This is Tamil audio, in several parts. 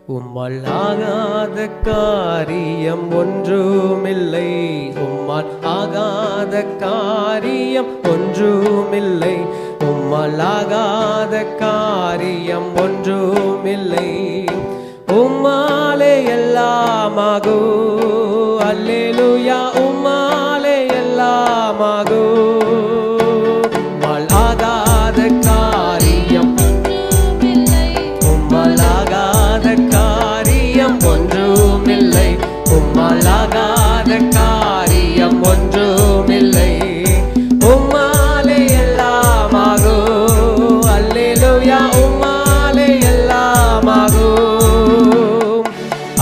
உம்மால் ஆகாத காரியம் ஒன்றுமில்லை, உம்மால் ஆகாத காரியம் ஒன்றுமில்லை, உம்மால் ஆகாத காரியம் ஒன்றுமில்லை. உம்மாலே எல்லாமாகும், அல்லேலூயா, உம்மாலே எல்லாமாகும். உம்மால் ஆகாத காரியம், உம்மால் ஆகாத காரியம் ஒன்றுமில்லை, உம்மால் ஆகாத காரியம் ஒன்றுமில்லை. உம்மாலே எல்லாமாகும், அல்லேலூயா, உம்மாலே எல்லாமாகும்.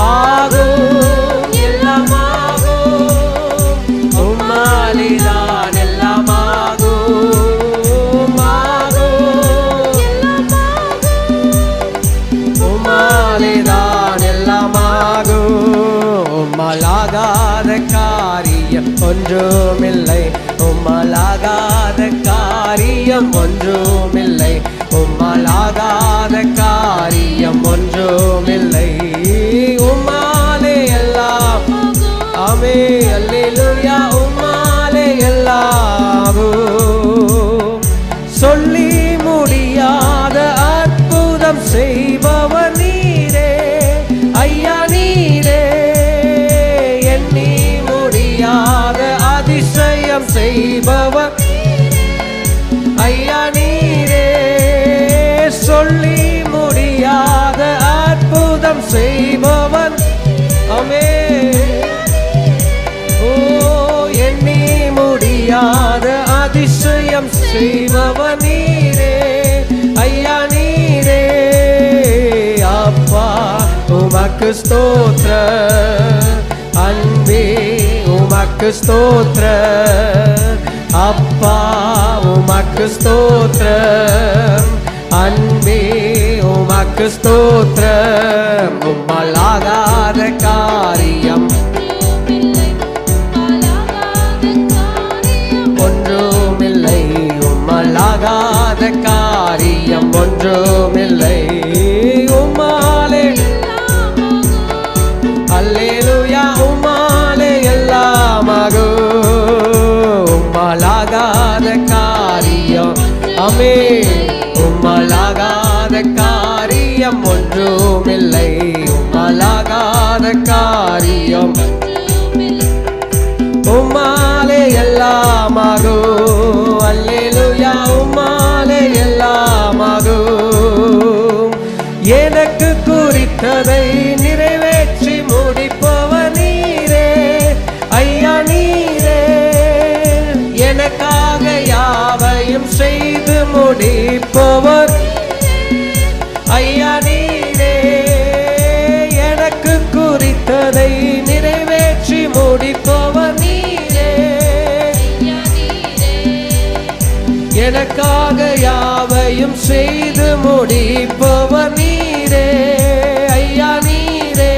ஆகும், எல்லாமாகும், உம்மாலேதான் எல்லாமாகும். ஆகும், உம்மாலேதான் எல்லாமாகும். உம்மால் ஆகாத காரியம் ஒன்றுமில்லை, உம்மால் ஆகாத காரியம் ஒன்றுமில்லை, உம்மால் ஆகாத காரியம் ஒன்றுமில்லை. உம்மாலே எல்லாம், ஆமே, அல்லேலூயா, உம்மாலே எல்லாமாகும். சொல்லி முடியாத அற்புதம் செய்பவர் நீரே ஐயா, நீரே. எண்ணி முடியாத அதிசயம் செய்பவர் ஐயா, நீரே. சொல்லி முடியாத அற்புதம் செய்பவர், ஆமே. ஓ, எண்ணி முடியாத அதிசயம் செய்பவர் நீரே ஐயா, நீரே. அப்பா உமக்கு ஸ்தோத்திர, அன்பே உமக்கு ஸ்தோத்திர, அப்பா உமக்கு ஸ்தோத்திர, அன்பே உமக்கு ஸ்தோத்திர. உம்மால் ஆகாத காரியம் ஒன்றுமில்லை, உம்மால் ஆகாத காரியம் ஒன்றுமில்லை. உம்மாலே, அல்லேலூயா, உம்மாலே எல்லாமாகும். உம்மால் ஆகாத காரியம், ஆமே, உம்மால் ஆகாத காரியம் ஒன்றுமில்லை, உம்மால் ஆகாத காரியம் உம்மாலே எல்லாமாகும். அல்லேலூயா, உம்மாலே எல்லாமாகும். எனக்கு குறித்ததை நிறைவேற்றி முடிப்பவர் நீரே ஐயா, நீரே. எனக்காக யாவையும் செய்து முடிப்பவர் ஐயா, நீரே. எனக்கு குறித்ததை நிறைவேற்றி முடிப்பவர் நீரே, எனக்காக யாவையும் செய்து முடிப்பவர் நீரே ஐயா, நீரே.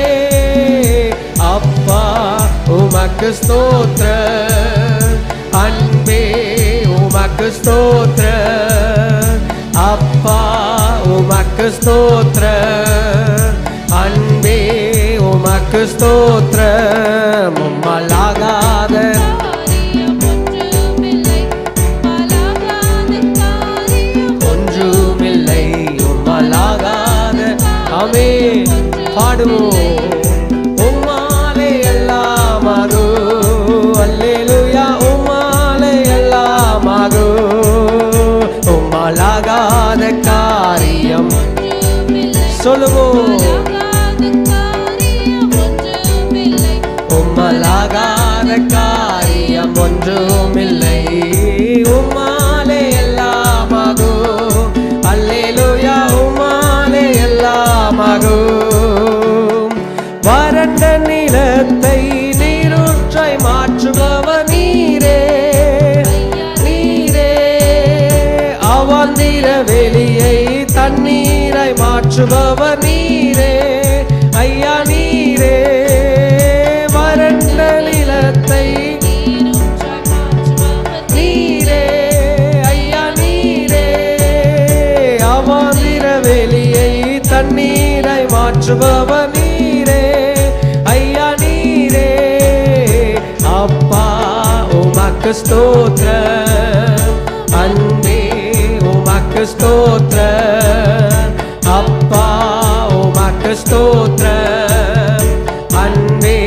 அப்பா உமக்கு ஸ்தோத்திர, அன்பே உமக்கு ஸ்தோத்திர, அப்பா உமக்கு ஸ்தோத்திர, அன்பே உமக்கு ஸ்தோத்திர. உம்மால் ஆகாத ஒன்றுமில்லை, உம்மால் ஆகாத, ஆமே, பாடுவோம். உம்மாலே எல்லாமாகும், அல்லேலூயா, உம்மாலே எல்லாமாகும். உம்மால் ஆகாத காரியம் சொல்லுவோம். உம்மால் ஆகாத காரியம் ஒன்றுமில்லை, உம்மாலே எல்லாமாகும். அல்லேலூயா, உம்மாலே எல்லாமாகும். வறண்ட நிலத்தை நீரூற்றாய் மாற்றுபவர் நீரே, நீரே. அவாந்திர வெளியை தண்ணீராய் மாற்றுபவர் நீரே ஐயா, நீரே. வறண்ட நிலத்தை நீரே ஐயா, நீரே. அவாந்திர வெளியை தண்ணீரை மாற்றுபவர் நீரே ஐயா நீரே. அப்பா உமக்கு ஸ்தோத்திரம், அன்பே உமக்கு ஸ்தோத்திரம். அப்பா உமக்கு ஸ்தோத்திரம், அன்பே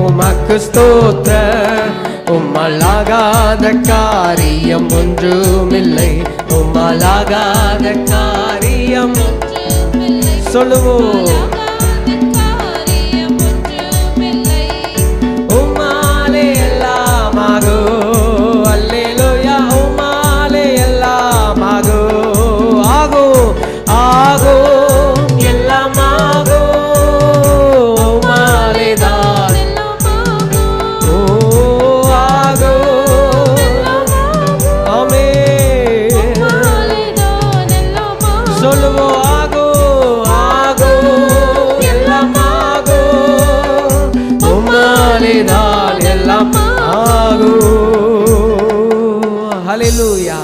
உமக்கு ஸ்தோத்திரம். உம்மலாகாத காரியம் ஒன்றுமில்லை, உம்மலாகாத காரியம் சொல்லுவோம். உம்மாலே எல்லாம் ஆகும், அல்லேலூயா. உம்மாலே எல்லாம் ஆகும், ஆகும் ஆகும், எல்லாம் ஆகும். உம்மாலே தான் ஓ ஆகும். ஆமென் சொல்லுவோம். ஆகும் ஆகும், எல்லாம் ஆகும். உம்மாலே தான் எல்லாம் ஆகும். ஹல்லேலூயா.